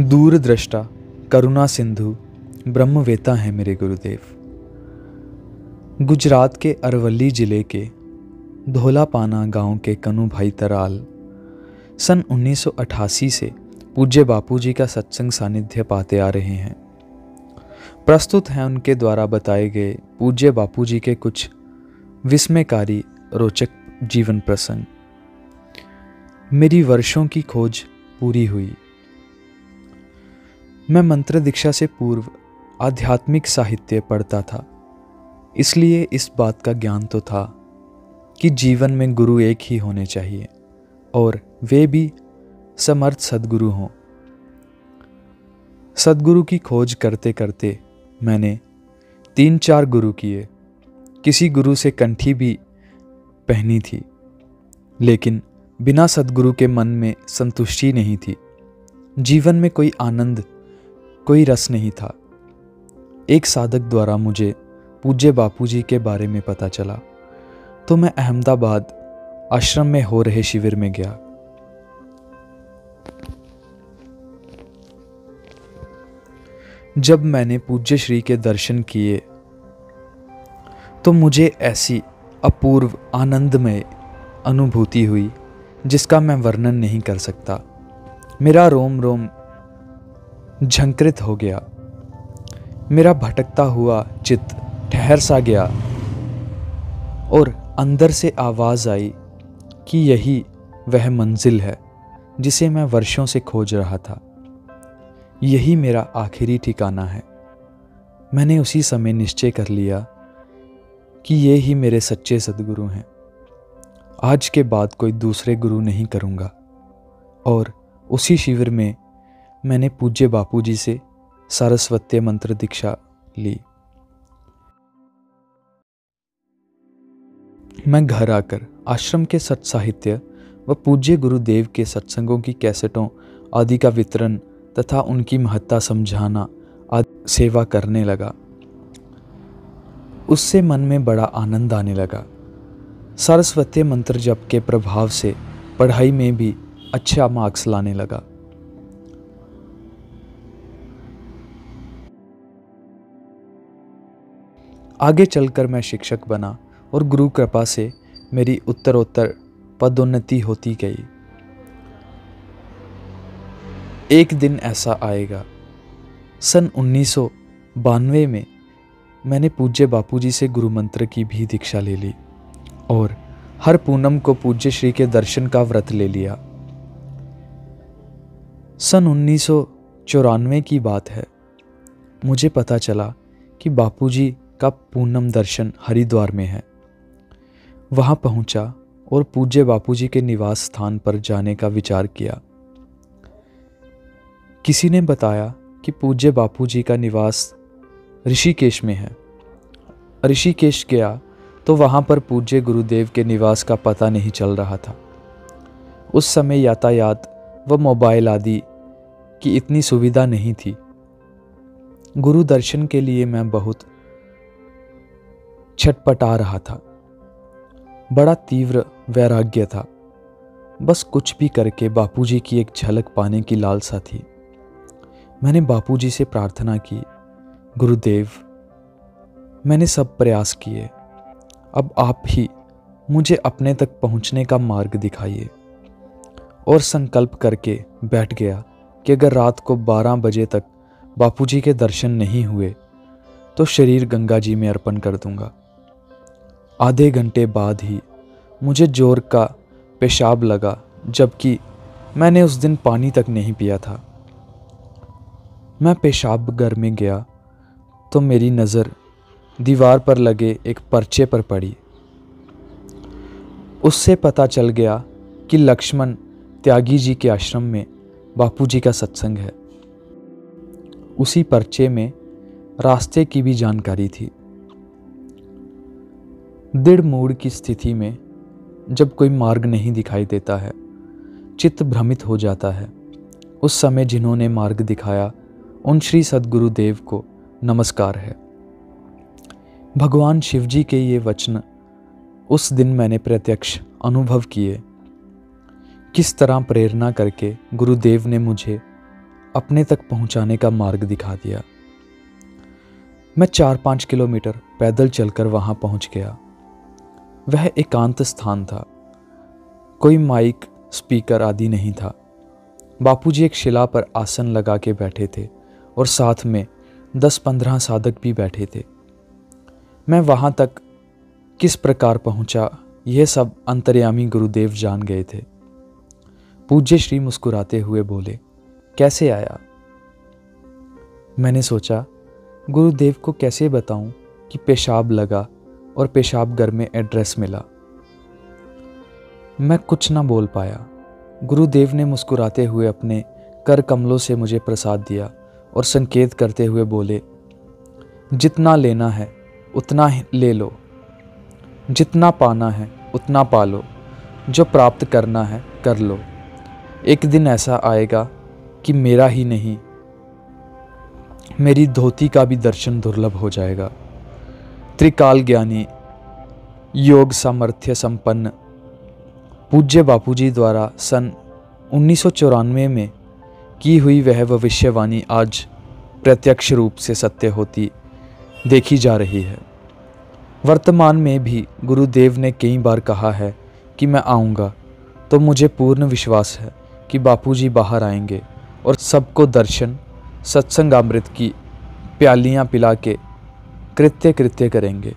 दूरदृष्टा करुणा सिंधु ब्रह्मवेता हैं मेरे गुरुदेव। गुजरात के अरवली ज़िले के धोलापाना गांव के कनु भाई तराल सन 1988 से पूज्य बापूजी का सत्संग सानिध्य पाते आ रहे हैं। प्रस्तुत हैं उनके द्वारा बताए गए पूज्य बापूजी के कुछ विस्मयकारी रोचक जीवन प्रसंग। मेरी वर्षों की खोज पूरी हुई। मैं मंत्र दीक्षा से पूर्व आध्यात्मिक साहित्य पढ़ता था, इसलिए इस बात का ज्ञान तो था कि जीवन में गुरु एक ही होने चाहिए और वे भी समर्थ सद्गुरु हों। सद्गुरु की खोज करते करते मैंने 3-4 गुरु किए। किसी गुरु से कंठी भी पहनी थी, लेकिन बिना सद्गुरु के मन में संतुष्टि नहीं थी। जीवन में कोई आनंद, कोई रस नहीं था। एक साधक द्वारा मुझे पूज्य बापूजी के बारे में पता चला, तो मैं अहमदाबाद आश्रम में हो रहे शिविर में गया। जब मैंने पूज्य श्री के दर्शन किए तो मुझे ऐसी अपूर्व आनंदमय अनुभूति हुई जिसका मैं वर्णन नहीं कर सकता। मेरा रोम रोम झंकृत हो गया। मेरा भटकता हुआ चित्त ठहर सा गया और अंदर से आवाज़ आई कि यही वह मंजिल है जिसे मैं वर्षों से खोज रहा था। यही मेरा आखिरी ठिकाना है। मैंने उसी समय निश्चय कर लिया कि ये ही मेरे सच्चे सद्गुरु हैं। आज के बाद कोई दूसरे गुरु नहीं करूँगा। और उसी शिविर में मैंने पूज्य बापूजी से सारस्वत्य मंत्र दीक्षा ली। मैं घर आकर आश्रम के सत्साहित्य व पूज्य गुरुदेव के सत्संगों की कैसेटों आदि का वितरण तथा उनकी महत्ता समझाना आदि सेवा करने लगा। उससे मन में बड़ा आनंद आने लगा। सारस्वत्य मंत्र जप के प्रभाव से पढ़ाई में भी अच्छा मार्क्स लाने लगा। आगे चलकर मैं शिक्षक बना और गुरु कृपा से मेरी उत्तरोत्तर पदोन्नति होती गई। एक दिन ऐसा आएगा, सन 1992 में मैंने पूज्य बापूजी से गुरु मंत्र की भी दीक्षा ले ली और हर पूनम को पूज्य श्री के दर्शन का व्रत ले लिया। सन 1994 की बात है। मुझे पता चला कि बापूजी का पूनम दर्शन हरिद्वार में है। वहां पहुंचा और पूज्य बापूजी के निवास स्थान पर जाने का विचार किया। किसी ने बताया कि पूज्य बापूजी का निवास ऋषिकेश में है। ऋषिकेश गया तो वहां पर पूज्य गुरुदेव के निवास का पता नहीं चल रहा था। उस समय यातायात व मोबाइल आदि की इतनी सुविधा नहीं थी। गुरु दर्शन के लिए मैं बहुत छटपटा रहा था। बड़ा तीव्र वैराग्य था। बस कुछ भी करके बापूजी की एक झलक पाने की लालसा थी। मैंने बापूजी से प्रार्थना की, गुरुदेव, मैंने सब प्रयास किए, अब आप ही मुझे अपने तक पहुंचने का मार्ग दिखाइए। और संकल्प करके बैठ गया कि अगर रात को 12 बजे तक बापूजी के दर्शन नहीं हुए तो शरीर गंगा जी में अर्पण कर दूंगा। आधे घंटे बाद ही मुझे जोर का पेशाब लगा, जबकि मैंने उस दिन पानी तक नहीं पिया था। मैं पेशाब घर में गया तो मेरी नज़र दीवार पर लगे एक पर्चे पर पड़ी। उससे पता चल गया कि लक्ष्मण त्यागी जी के आश्रम में बापूजी का सत्संग है। उसी पर्चे में रास्ते की भी जानकारी थी। दृढ़ मूड की स्थिति में जब कोई मार्ग नहीं दिखाई देता है, चित्त भ्रमित हो जाता है। उस समय जिन्होंने मार्ग दिखाया उन श्री सद्गुरुदेव को नमस्कार है। भगवान शिवजी के ये वचन उस दिन मैंने प्रत्यक्ष अनुभव किए। किस तरह प्रेरणा करके गुरुदेव ने मुझे अपने तक पहुंचाने का मार्ग दिखा दिया। मैं 4-5 किलोमीटर पैदल चलकर वहां पहुंच गया। वह एकांत स्थान था, कोई माइक, स्पीकर आदि नहीं था। बापूजी एक शिला पर आसन लगा के बैठे थे और साथ में 10-15 साधक भी बैठे थे। मैं वहां तक किस प्रकार पहुंचा, यह सब अंतर्यामी गुरुदेव जान गए थे। पूज्य श्री मुस्कुराते हुए बोले, कैसे आया? मैंने सोचा, गुरुदेव को कैसे बताऊं कि पेशाब लगा और पेशाब घर में एड्रेस मिला। मैं कुछ ना बोल पाया। गुरुदेव ने मुस्कुराते हुए अपने कर कमलों से मुझे प्रसाद दिया और संकेत करते हुए बोले, जितना लेना है उतना ही ले लो, जितना पाना है उतना पा लो, जो प्राप्त करना है कर लो। एक दिन ऐसा आएगा कि मेरा ही नहीं, मेरी धोती का भी दर्शन दुर्लभ हो जाएगा। त्रिकाल ज्ञानी, योग सामर्थ्य संपन्न पूज्य बापूजी द्वारा सन 1994 में की हुई वह भविष्यवाणी आज प्रत्यक्ष रूप से सत्य होती देखी जा रही है। वर्तमान में भी गुरुदेव ने कई बार कहा है कि मैं आऊँगा, तो मुझे पूर्ण विश्वास है कि बापूजी बाहर आएंगे और सबको दर्शन, सत्संग अमृत की प्यालियाँ पिला के कृत्य करेंगे।